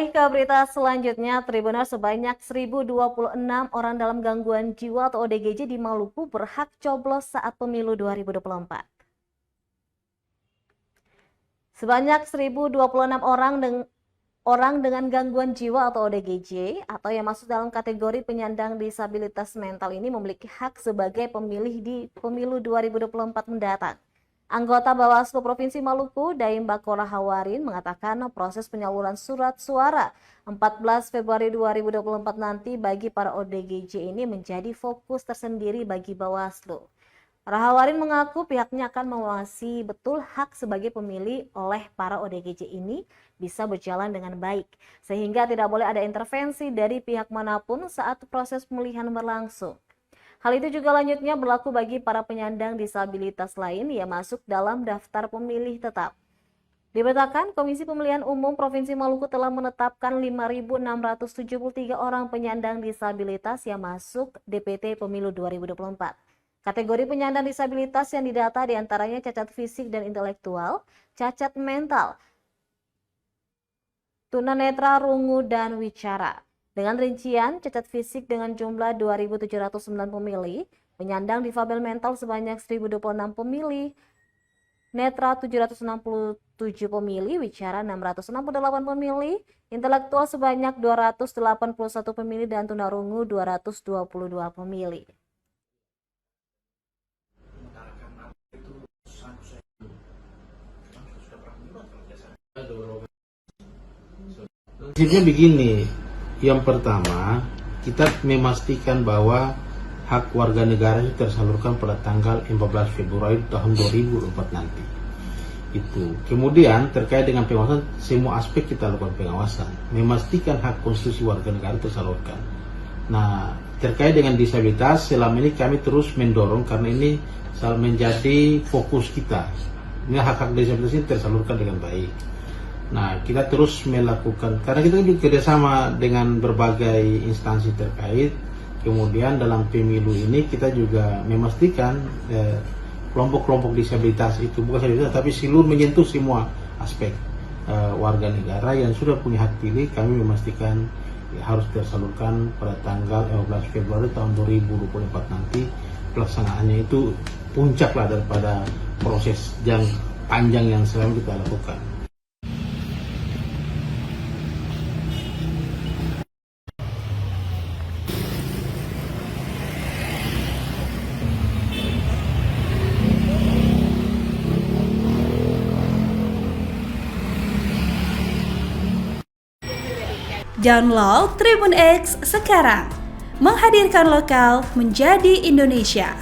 Beralih ke berita selanjutnya, Tribuners, sebanyak 1.026 orang dalam gangguan jiwa atau ODGJ di Maluku berhak coblos saat pemilu 2024. Sebanyak 1.026 orang dengan gangguan jiwa atau ODGJ atau yang masuk dalam kategori penyandang disabilitas mental ini memiliki hak sebagai pemilih di pemilu 2024 mendatang. Anggota Bawaslu Provinsi Maluku, Daim Bakora Hawarin, mengatakan proses penyaluran surat suara 14 Februari 2024 nanti bagi para ODGJ ini menjadi fokus tersendiri bagi Bawaslu. Rahawarin mengaku pihaknya akan mengawasi betul hak sebagai pemilih oleh para ODGJ ini bisa berjalan dengan baik, sehingga tidak boleh ada intervensi dari pihak manapun saat proses pemilihan berlangsung. Hal itu juga lanjutnya berlaku bagi para penyandang disabilitas lain yang masuk dalam daftar pemilih tetap. Diberitakan, Komisi Pemilihan Umum Provinsi Maluku telah menetapkan 5.673 orang penyandang disabilitas yang masuk DPT Pemilu 2024. Kategori penyandang disabilitas yang didata diantaranya cacat fisik dan intelektual, cacat mental, tunanetra, rungu, dan wicara. Dengan rincian, cacat fisik dengan jumlah 2.709 pemilih, penyandang difabel mental sebanyak 1.026 pemilih, netra 767 pemilih, wicara 668 pemilih, intelektual sebanyak 281 pemilih, dan tunarungu 222 pemilih. Prinsipnya begini, yang pertama kita memastikan bahwa hak warga negara itu tersalurkan pada tanggal 14 Februari tahun 2024 nanti. Itu. Kemudian terkait dengan pengawasan, semua aspek kita lakukan pengawasan, memastikan hak konstitusi warga negara tersalurkan. Nah, terkait dengan disabilitas, selama ini kami terus mendorong karena ini menjadi fokus kita. Ini hak-hak disabilitas ini tersalurkan dengan baik. Nah, kita terus melakukan, karena kita juga kerjasama dengan berbagai instansi terkait. Kemudian dalam pemilu ini kita juga memastikan kelompok-kelompok disabilitas itu, bukan saja disabilitas, tapi seluruh menyentuh semua aspek warga negara yang sudah punya hak pilih. Kami memastikan harus tersalurkan pada tanggal 15 Februari tahun 2024 nanti. Pelaksanaannya itu puncaklah daripada proses yang panjang yang selama kita lakukan. Download Tribun X sekarang, menghadirkan lokal menjadi Indonesia.